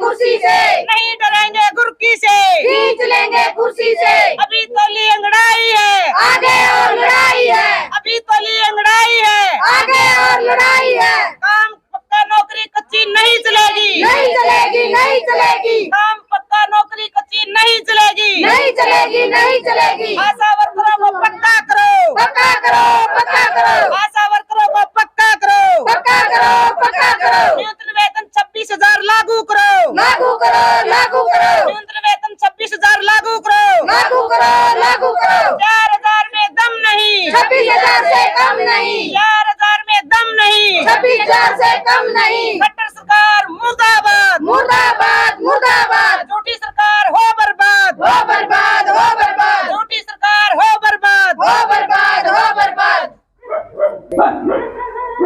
कुर्सी से, नहीं डरेंगे गुर्की से, खींच लेंगे कुर्सी से। अभी तो ली अंगड़ाई है, आगे और लड़ाई है। अभी तो ली अंगड़ाई है, आगे और लड़ाई है। काम पक्का नौकरी कच्ची नहीं चलेगी, नहीं चलेगी, नहीं चलेगी। काम पक्का नौकरी कच्ची नहीं चलेगी, नहीं चलेगी, नहीं चलेगी। आशा वर्करों को पक्का करो, पक्का करो, पक्का करो। आशा वर्करों को पक्का करो, पक्का करो, पक्का करो। न्यूनतम वेतन 26,000 लागू करो, लागू करो, लागू करो। न्यूनतम वेतन 26,000 लागू करो, लागू करो, लागू करो। 4,000 में दम नहीं, 26,000 से कम नहीं। 4,000 में दम नहीं, 26,000 से कम नहीं। खट्टर सरकार मुर्दाबाद, मुर्दाबाद, मुर्दाबाद। झूठी सरकार हो बर्बाद, हो बर्बाद, हो बर्बाद। झूठी सरकार हो बर्बाद, हो बर्बाद, हो बर्बाद।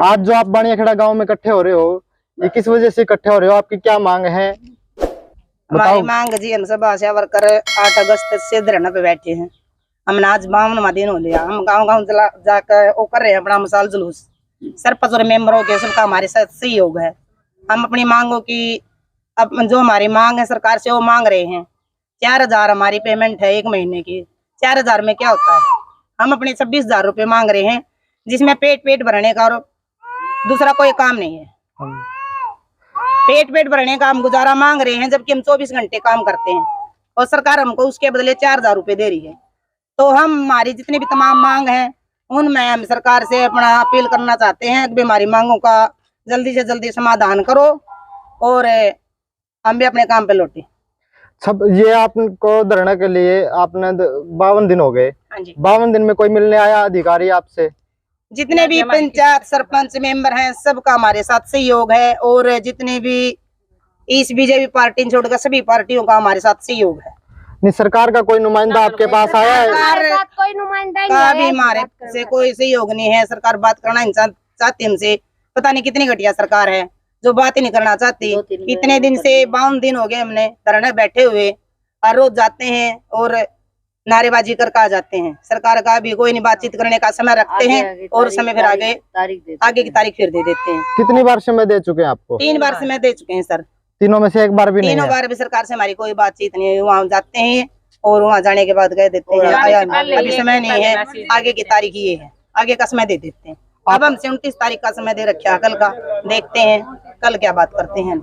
आज जो आप बाणियाखेड़ा गांव में इकट्ठे हो रहे हो, ये किस वजह से इकट्ठे हो रहे हो? आपकी क्या मांग है? हमारी मांग जी, हम सब आशा वर्कर 8 अगस्त से धरना पे बैठे हैं। हमने आज 52वां दिन हो लिया। हम गांव-गांव जाकर वो कर रहे हैं अपना मिसाल जुलूस। सरपंच और मेंबरों के सबका हमारे साथ सहयोग है। हम अपनी मांगों की अब जो हमारी मांग है सरकार से वो मांग रहे हैं। 4,000 हमारी पेमेंट है 1 महीने की। 4,000 में क्या होता है? हम अपने 26,000 रुपए मांग रहे हैं, जिसमें पेट भरने का और दूसरा कोई काम नहीं है। पेट भरने का हम गुजारा मांग रहे हैं, जबकि हम 24 घंटे काम करते हैं और सरकार हमको उसके बदले 4,000 रुपए दे रही है। तो हम हमारी जितनी भी तमाम मांग हैं उनमें हम सरकार से अपना अपील करना चाहते हैं कि हमारी मांगों का जल्दी से जल्दी समाधान करो और हम भी अपने काम पे लौटे। सब ये आपको धरना के लिए आपने 52 दिन हो गए। हाँ जी। 52 दिन में कोई मिलने आया अधिकारी आपसे? जितने भी पंचायत सरपंच मेंबर हैं सबका हमारे साथ सहयोग है और जितने भी इस बीजेपी पार्टी छोड़कर सभी पार्टियों का हमारे साथ सहयोग है। नहीं, सरकार का कोई नुमाइंदा आपके पास आया है? कोई नुमाइंदा का भी हमारे से कोई सहयोग नहीं है। सरकार बात करना चाहती हमसे, पता नहीं कितनी घटिया सरकार है जो बात ही नहीं करना चाहती। इतने दिन से 52 दिन हो गए हमने धरने बैठे हुए, हर रोज जाते हैं और नारेबाजी कर आ जाते हैं। सरकार का भी कोई नहीं बातचीत करने का समय रखते हैं और समय फिर आगे की तारीख फिर दे देते हैं। कितनी बार समय दे चुके हैं आपको? 3 बार समय दे चुके हैं सर। तीनों में से एक बार भी नहीं? तीनों बार भी सरकार से हमारी कोई बातचीत नहीं है। वहाँ जाते हैं और वहाँ जाने के बाद कह देते हैं अभी समय नहीं है, आगे की तारीख ये है, आगे का समय दे देते हैं। अब हमसे 29 तारीख का समय दे रखा, कल का देखते हैं कल क्या बात करते हैं।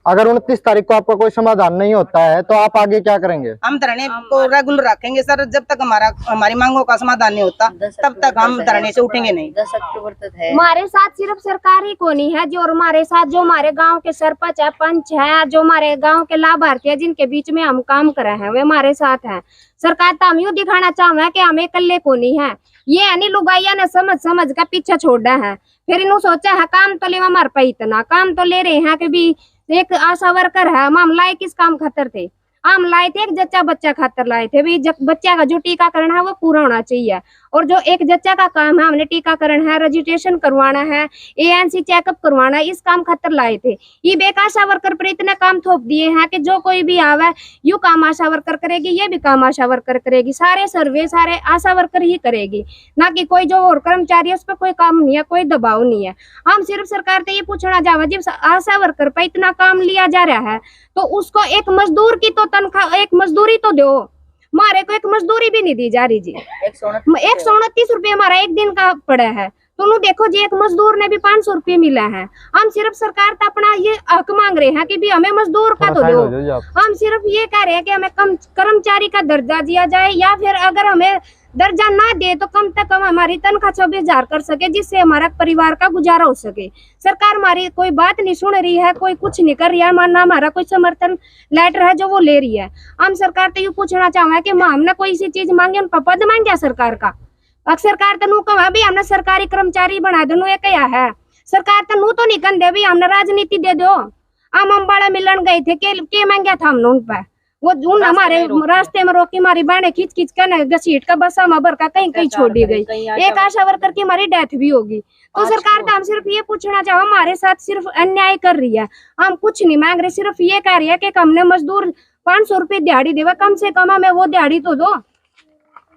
अगर 29 तारीख को आपका कोई समाधान नहीं होता है तो आप आगे क्या करेंगे? हम धरने को रेगुलर रखेंगे सर। जब तक हमारी मांगों का समाधान नहीं होता तब तक हम धरने से उठेंगे नहीं। 10 अक्टूबर तक है। हमारे साथ सिर्फ सरकार ही को नहीं है, जो हमारे साथ जो हमारे गांव के सरपंच है, पंच है, जो हमारे गांव के लाभार्थी है जिनके बीच में हम काम कर रहे हैं वे हमारे साथ हैं। सरकार तो हम यूँ दिखाना चाहे कि हमें कल्ले को नहीं है। ये नहीं लुगाइया ने समझ का पीछे छोड़ा है। फिर इन्हों सोचा है काम तो ले हमारे पे इतना काम तो ले रहे हैं कि भी एक आशा वर्कर है, मामला किस काम खतर थे। हम लाए थे एक जच्चा बच्चा खातर लाए थे भी, बच्चा का जो टीकाकरण है वो पूरा होना चाहिए। और जो एक जच्चा का काम है, हमने टीकाकरण है, रजिस्ट्रेशन करवाना है, ANC चेकअप करवाना है, इस काम खातर लाए थे। ये बेक आशा वर्कर पर इतने काम थोप दिए हैं कि जो कोई भी आवे यू काम आशा वर्कर करेगी, ये भी काम आशा वर्कर करेगी, सारे सर्वे सारे आशा वर्कर ही करेगी, ना कि कोई जो और कर्मचारी है उस पर कोई काम नहीं है, कोई दबाव नहीं है। हम सिर्फ सरकार से ये पूछना चाहते हैं, जब आशा वर्कर पर इतना काम लिया जा रहा है तो उसको एक मजदूर की तो तनख्वाह, एक मजदूरी तो दो। हमारे को एक मजदूरी भी नहीं दी जा रही जी। 129 रुपये हमारा एक दिन का पड़ा है, तो देखो जी एक मजदूर ने भी 500 रुपये मिला है। हम सिर्फ सरकार से अपना ये हक मांग रहे हैं कि भी हमें मजदूर का तो दो। हम सिर्फ ये कह रहे हैं कि हमें कम कर्मचारी का दर्जा दिया जाए, या फिर अगर हमें दर्जा ना दे तो कम से कम हमारी तनख्वाह 24,000 कर सके, जिससे हमारा परिवार का गुजारा हो सके। सरकार हमारी कोई बात नहीं सुन रही है, कोई कुछ नहीं कर रही है, ना हमारा कोई समर्थन लेटर है जो वो ले रही है। हम सरकार से ये पूछना चाहें कि हमने कोई सी चीज मांगे, उन पर पद मांगे सरकार का। सरकार तनु कहा भी हमने सरकारी कर्मचारी बना दो, ये क्या है सरकार तनु तो नहीं कर दे भी हमने राजनीति दे दो। हम अम्बाड़ा मिलन गए थे के मांगा था हमने उन पर, वो उन हमारे रास्ते में रोकी, हमारी बहने खींच खींच कर घसीट का बसा में भर का कहीं कहीं छोड़ दी गई। एक आशा वर्कर की हमारी डेथ भी होगी। तो सरकार तो हम सिर्फ ये पूछना चाहो, हमारे साथ सिर्फ अन्याय कर रही है। हम कुछ नहीं मांग रहे, सिर्फ ये कह रही है कि हमने मजदूर 500 रुपये दिहाड़ी देवा, कम से कम हमें वो दिहाड़ी तो दो।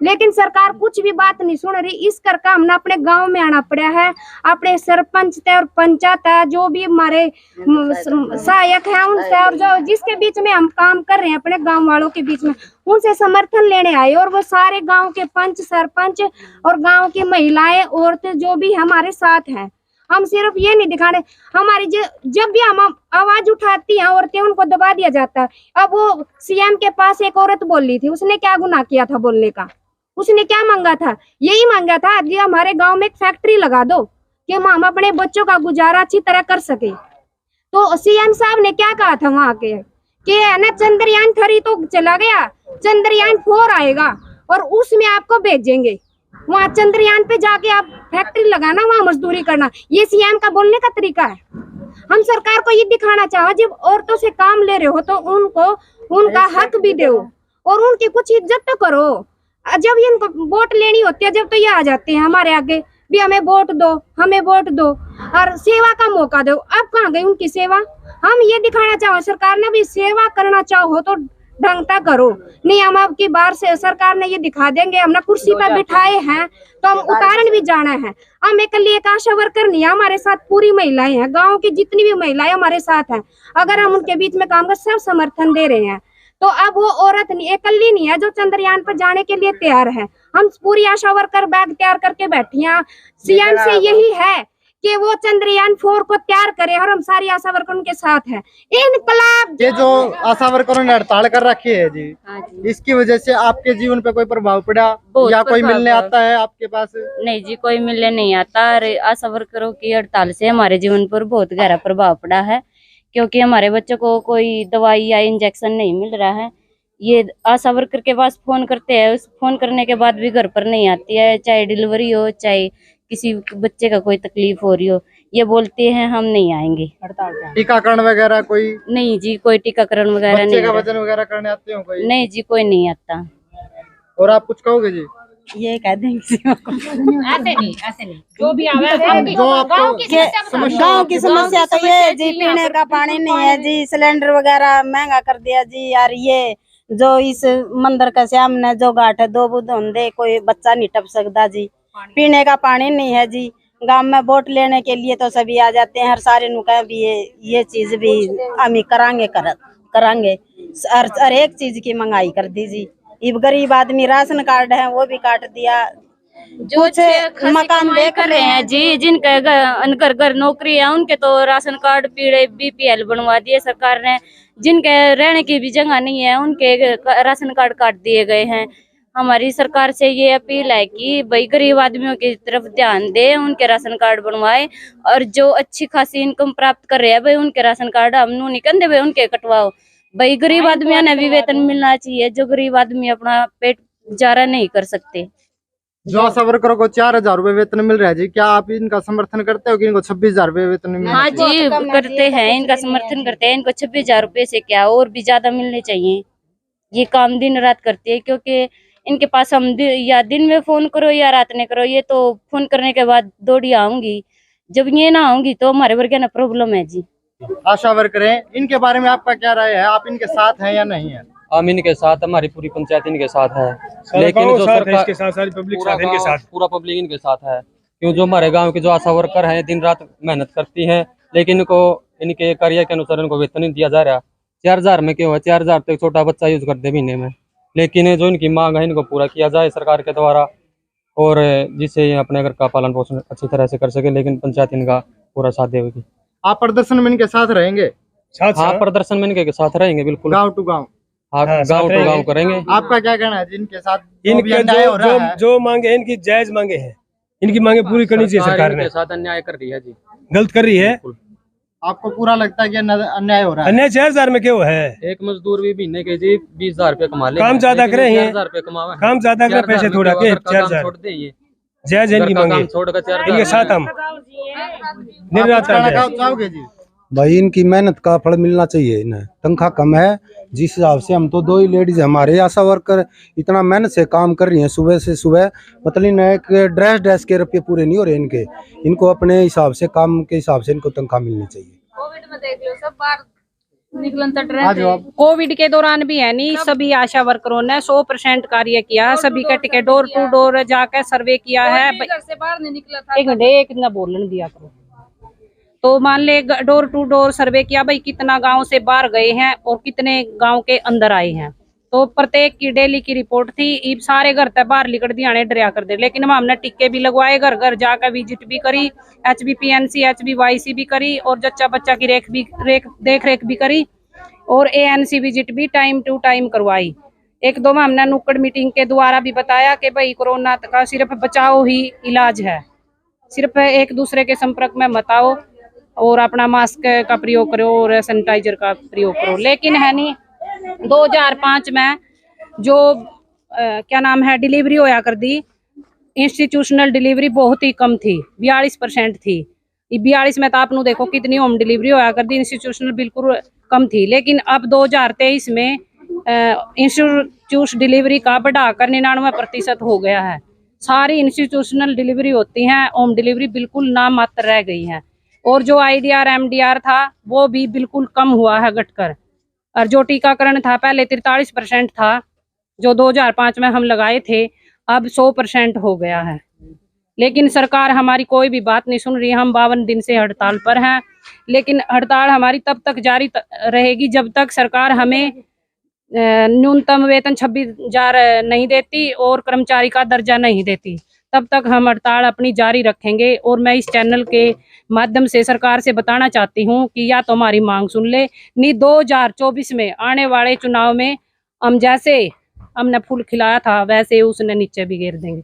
लेकिन सरकार कुछ भी बात नहीं सुन रही। इस करके हमने अपने गांव में आना पड़ा है। अपने सरपंच थे और पंचायत है, जो भी हमारे सहायक हैं उनसे, और जो जिसके बीच में हम काम कर रहे हैं अपने गांव वालों के बीच में, उनसे समर्थन लेने आए। और वो सारे गांव के पंच, सरपंच और गांव की महिलाएं, औरतें जो भी हमारे साथ हैं। हम सिर्फ ये नहीं दिखाने, हमारी जब भी हम आवाज उठाती हैं औरतें, उनको दबा दिया जाता है। अब वो CM के पास एक औरत बोल रही थी, उसने क्या गुनाह किया था बोलने का? उसने क्या मांगा था? यही मांगा था कि हमारे गांव में एक फैक्ट्री लगा दो कि हम अपने बच्चों का गुजारा अच्छी तरह कर सके। तो CM साहब ने क्या कहा था वहां के कि है ना, चंद्रयान 3 तो चला गया, चंद्रयान 4 आएगा और उसमें आपको भेजेंगे। वहाँ चंद्रयान पे जाके आप फैक्ट्री लगाना, वहाँ मजदूरी करना। ये CM का बोलने का तरीका है। हम सरकार को ये दिखाना चाहो, जब औरतों से काम ले रहे हो तो उनको उनका हक भी दो और उनकी कुछ इज्जत तो करो। जब इनको वोट लेनी होती है, जब तो ये आ जाते हैं हमारे आगे भी हमें वोट दो, हमें वोट दो और सेवा का मौका दो। अब कहाँ गई उनकी सेवा? हम ये दिखाना चाहो सरकार ने भी सेवा करना चाहो तो ढंगता करो, नहीं हम अब की बार से सरकार ने ये दिखा देंगे हमने कुर्सी पर बिठाए हैं तो हम उतारन भी जाना है। हम एक आशा वर्कर नहीं है, हमारे साथ पूरी महिलाएं हैं, गांव की जितनी भी महिलाएं हमारे साथ हैं। अगर हम उनके बीच में काम कर सब समर्थन दे रहे हैं, तो अब वो औरत नहीं, अकेली नहीं है जो चंद्रयान पर जाने के लिए तैयार है। हम पूरी आशा वर्कर बैग तैयार करके बैठी हैं। CM से यही है कि वो चंद्रयान 4 को तैयार करे और हम सारी आशा वर्कर उनके साथ हैं। इनकलाब ये जो आशा वर्करों ने हड़ताल कर रखी है जी, इसकी वजह से आपके जीवन पे कोई प्रभाव पड़ा या कोई मिलने आता है आपके पास? नहीं जी, कोई मिलने नहीं आता। आशा वर्करों की हड़ताल से हमारे जीवन पर बहुत गहरा प्रभाव पड़ा है, क्योंकि हमारे बच्चों को कोई दवाई या इंजेक्शन नहीं मिल रहा है। ये आशा वर्कर के पास फोन करते हैं, उस फोन करने के बाद भी घर पर नहीं आती है, चाहे डिलीवरी हो, चाहे किसी बच्चे का कोई तकलीफ हो रही हो, ये बोलते हैं हम नहीं आएंगे। टीकाकरण वगैरह कोई नहीं जी, कोई टीकाकरण वगैरह नहीं। बच्चे का वजन वगैरह करने आते हो कोई? नहीं जी, कोई नहीं आता। और आप कुछ कहोगे जी? ये कह देंगे ऐसे नहीं जो भी आवे जो आपको गाँव की समस्या तो ये जी, पीने का पानी नहीं है जी, सिलेंडर वगैरह महंगा कर दिया जी। यार ये जो इस मंदिर का सामने जो घाट है, 2 बूंद होंदे कोई बच्चा नहीं टप सकता जी। पीने का पानी नहीं है जी। गांव में वोट लेने के लिए तो सभी आ जाते हैं, हर सारे नुका भी ये चीज भी हम करांगे। हर एक चीज की महंगाई कर दी जी। ये गरीब आदमी राशन कार्ड है वो भी काट दिया। जो मकान देख रहे हैं जी, जिनके घर घर नौकरी है उनके तो राशन कार्ड पीड़े BPL बनवा दिए सरकार ने। जिनके रहने की भी जगह नहीं है उनके राशन कार्ड काट दिए गए हैं। हमारी सरकार से ये अपील है कि भाई गरीब आदमियों की तरफ ध्यान दे, उनके राशन कार्ड बनवाए, और जो अच्छी खासी इनकम प्राप्त कर रहे हैं भाई उनके राशन कार्ड हम नहीं कहते भाई उनके कटवाओ। भाई गरीब आदमियों ने भी वेतन मिलना चाहिए, जो गरीब आदमी अपना पेट गुजारा नहीं कर सकते। जो आशा वर्करों को 4,000 रुपए वेतन मिल रहा है जी, क्या आप इनका समर्थन करते हो कि इनको 26,000 रुपए वेतन मिल? हाँ जी, करते हैं, इनका समर्थन करते हैं। इनको 26,000 रुपए से क्या और भी ज्यादा मिलने चाहिए। ये काम दिन रात करती है, क्योंकि इनके पास हम या दिन में फोन करो या रात में करो, ये तो फोन करने के बाद दौड़ी आऊंगी, जब ये ना आऊंगी तो हमारे वर्ग ना प्रॉब्लम है जी। आशा वर्कर हैं, इनके बारे में आपका क्या राय है? आप इनके साथ हैं या नहीं है? हम इनके साथ, हमारी पूरी पंचायत इनके साथ है, लेकिन जो सरकार इसके साथ, सारी पब्लिक साथ है, इनके साथ पूरा पब्लिक इनके साथ है। क्यों, जो हमारे गांव के जो आशा वर्कर हैं दिन रात मेहनत करती हैं, लेकिन इनको इनके कार्य के अनुसार इनको वेतन नहीं दिया जा रहा। 4000 में क्यों है? 4000 तो एक छोटा बच्चा यूज कर दे महीने में, लेकिन जो इनकी मांग है इनको पूरा किया जाए सरकार के द्वारा, और जिससे ये अपने घर का पालन पोषण अच्छी तरह से कर सके, लेकिन पंचायत इनका पूरा साथ देगी। आप प्रदर्शन में इनके साथ रहेंगे? हाँ, प्रदर्शन में इनके साथ रहेंगे बिल्कुल, गाँव टू गाँव। हाँ, गाँव टू गाँव करेंगे। आपका क्या कहना है जिनके साथ इनके जो मांगे हैं, इनकी जायज मांगे हैं, इनकी मांगे पूरी करनी चाहिए। सरकार ने साथ अन्याय कर रही है जी, गलत कर रही है। आपको पूरा लगता है कि अन्याय हो रहा है? अन्याय 4000 में क्यों है? एक मजदूर भी महीने के जी 20,000 रुपए कमा ले, काम ज्यादा करे हैं, 4000 रुपए कमावे, काम ज्यादा करे, पैसे थोड़ा के 4000 छोड़ दे। ये जायज है इनकी मांगे, इनके साथ हम दिन रात चाहोगे जी? भाई इनकी मेहनत का फल मिलना चाहिए। इन्हें तनख्वाह कम है, जिस हिसाब से हम तो 2 ही लेडीज हमारे आशा वर्कर इतना मेहनत से काम कर रही हैं सुबह से सुबह, मतलब इन्हें ड्रेस के रुपये पूरे नहीं हो रहे इनके, इनको अपने हिसाब से काम के हिसाब से इनको तनख्वाह मिलनी चाहिए। कोविड में देख लो सब बार निकलन तट कोविड के दौरान भी है नहीं, सभी आशा वर्करों ने 100% कार्य किया, सभी का टिकट डोर टू डोर जाकर सर्वे किया है। से बाहर नहीं निकला था। एक मिनट, एक ना बोलने दिया करो। तो मान ले डोर टू डोर सर्वे किया भाई, कितना गांव से बाहर गए हैं और कितने गांव के अंदर आए हैं, तो प्रत्येक की डेली की रिपोर्ट थी। सारे घर तक बाहर लिकड़ दिया डरिया कर दे, लेकिन हमने टिक्के भी लगवाए, घर घर जाकर विजिट भी करी, HBPNC HBYC भी करी, और जच्चा बच्चा की देख रेख भी करी, और ANC विजिट भी टाइम टू टाइम करवाई। एक दो में हमने नुक्कड़ मीटिंग के द्वारा भी बताया कि भाई कोरोना का सिर्फ बचाव ही इलाज है, सिर्फ एक दूसरे के संपर्क में मत आओ और अपना मास्क का प्रयोग करो और सैनिटाइजर का प्रयोग करो। लेकिन है नहीं, 2005 में जो क्या नाम है डिलीवरी होया कर दी, इंस्टीट्यूशनल डिलीवरी बहुत ही कम थी, 42% थी। 42 में तो आप देखो कितनी होम डिलीवरी होया कर दी, इंस्टीट्यूशनल बिल्कुल कम थी। लेकिन अब 2023 में इंस्टीट्यूशन डिलीवरी का बढ़ाकर 99% हो गया है। सारी इंस्टीट्यूशनल डिलीवरी होती हैं, होम डिलीवरी बिल्कुल नाम मात्र रह गई है। और जो IDR MDR था वो भी बिल्कुल कम हुआ है घटकर, और जो टीकाकरण था पहले 43% था जो 2005 में हम लगाए थे, अब 100% हो गया है। लेकिन सरकार हमारी कोई भी बात नहीं सुन रही। हम 52 दिन से हड़ताल पर हैं, लेकिन हड़ताल हमारी तब तक जारी रहेगी जब तक सरकार हमें न्यूनतम वेतन 26,000 नहीं देती और कर्मचारी का दर्जा नहीं देती, तब तक हम हड़ताल अपनी जारी रखेंगे। और मैं इस चैनल के माध्यम से सरकार से बताना चाहती हूँ कि या तो हमारी मांग सुन ले, नहीं 2024 में आने वाले चुनाव में हम जैसे हमने फूल खिलाया था वैसे उसने नीचे भी घेर देंगे।